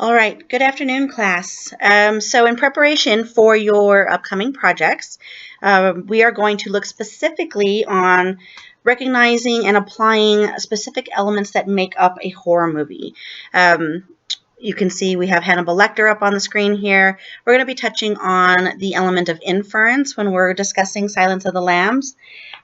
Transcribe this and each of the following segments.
All right, good afternoon, class. So in preparation for your upcoming projects, we are going to look specifically on recognizing and applying specific elements that make up a horror movie. Um, you can see we have Hannibal Lecter up on the screen here. We're going to be touching on the element of inference when we're discussing Silence of the Lambs.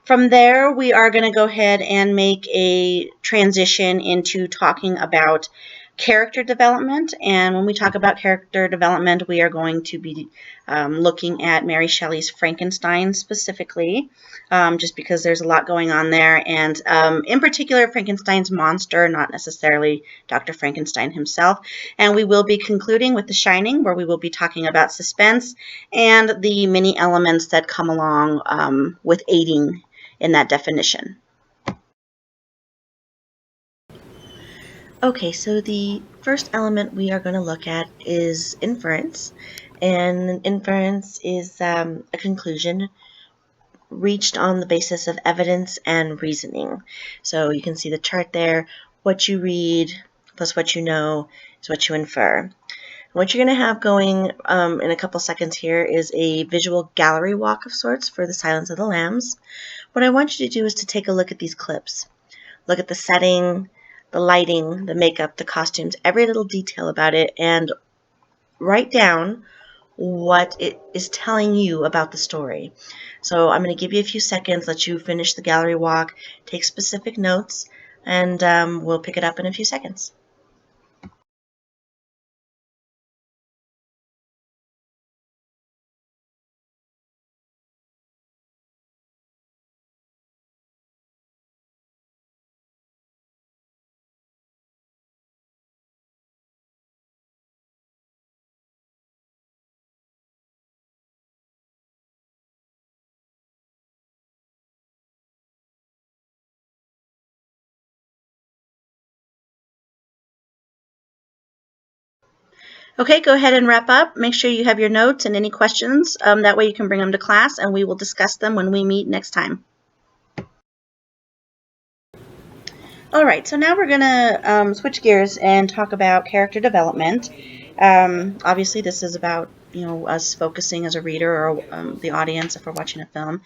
From there, we are going to go ahead and make a transition into talking about character development. And when we talk about character development, we are going to be looking at Mary Shelley's Frankenstein specifically, just because there's a lot going on there. And in particular, Frankenstein's monster, not necessarily Dr. Frankenstein himself. And we will be concluding with The Shining, where we will be talking about suspense and the many elements that come along with aiding in that definition. Okay, so the first element we are going to look at is inference. And inference is a conclusion reached on the basis of evidence and reasoning. So you can see the chart there. What you read plus what you know is what you infer. What you're going to have going in a couple seconds here is a visual gallery walk of sorts for the Silence of the Lambs. What I want you to do is to take a look at these clips. Look at the setting, the lighting, the makeup, the costumes, every little detail about it, and write down what it is telling you about the story. So I'm going to give you a few seconds, let you finish the gallery walk, take specific notes, and we'll pick it up in a few seconds. Okay, go ahead and wrap up. Make sure you have your notes and any questions. That way you can bring them to class and we will discuss them when we meet next time. All right, so now we're going to switch gears and talk about character development. Obviously, this is about us focusing as a reader or the audience if we're watching a film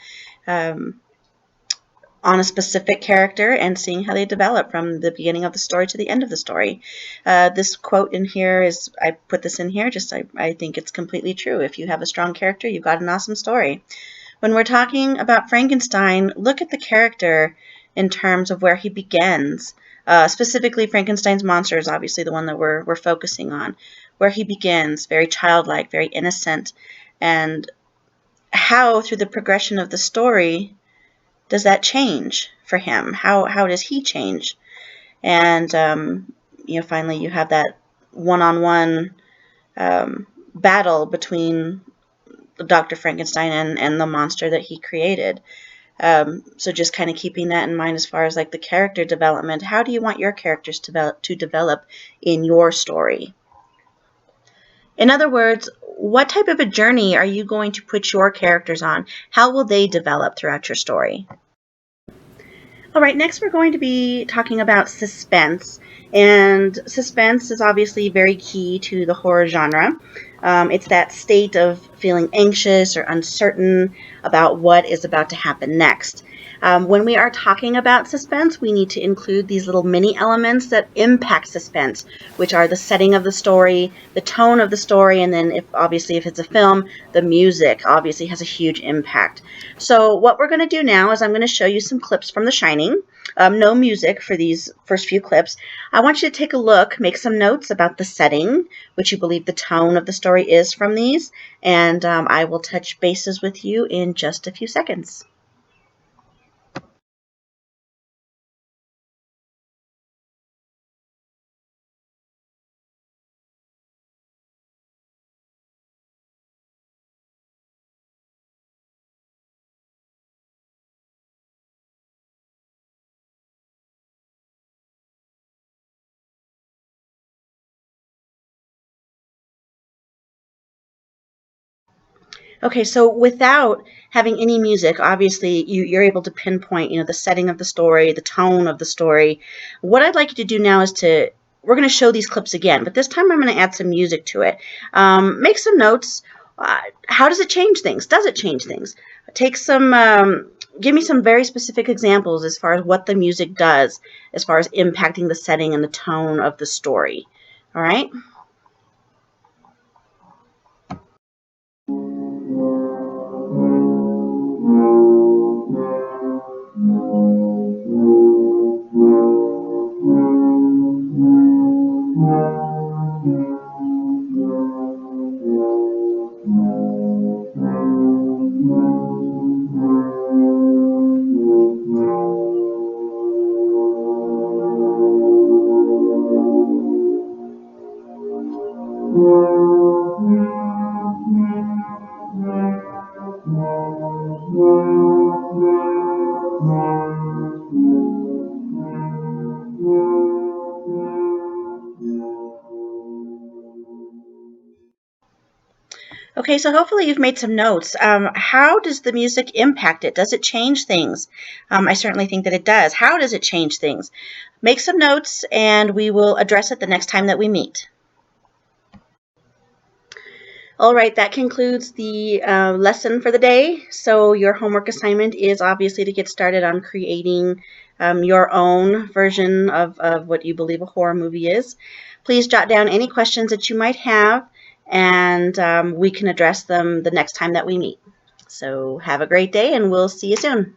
on a specific character and seeing how they develop from the beginning of the story to the end of the story. This quote in here is, I put this in here, I think it's completely true. If you have a strong character, you've got an awesome story. When we're talking about Frankenstein, look at the character in terms of where he begins. Specifically, Frankenstein's monster is obviously the one that we're focusing on. Where he begins, very childlike, very innocent, and how through the progression of the story does that change for him? How does he change? And finally you have that one-on-one battle between Dr. Frankenstein and the monster that he created. So just kind of keeping that in mind as far as like the character development. How do you want your characters to develop in your story? In other words, what type of a journey are you going to put your characters on? How will they develop throughout your story? All right, next we're going to be talking about suspense. And suspense is obviously very key to the horror genre. It's that state of feeling anxious or uncertain about what is about to happen next. When we are talking about suspense, we need to include these little mini elements that impact suspense, which are the setting of the story, the tone of the story, and then if it's a film, the music obviously has a huge impact. So what we're going to do now is I'm going to show you some clips from The Shining. No music for these first few clips. I want you to take a look, make some notes about the setting, which you believe the tone of the story is from these, and I will touch bases with you in just a few seconds. Okay, so without having any music, obviously you're able to pinpoint, the setting of the story, the tone of the story. What I'd like you to do now is to we're going to show these clips again, but this time I'm going to add some music to it. Make some notes. How does it change things? Does it change things? Take some, give me some very specific examples as far as what the music does, as far as impacting the setting and the tone of the story. All right? Okay, so hopefully you've made some notes. How does the music impact it? Does it change things? I certainly think that it does. How does it change things? Make some notes, and we will address it the next time that we meet. All right, that concludes the lesson for the day. So your homework assignment is obviously to get started on creating your own version of what you believe a horror movie is. Please jot down any questions that you might have, and we can address them the next time that we meet. So have a great day, and we'll see you soon.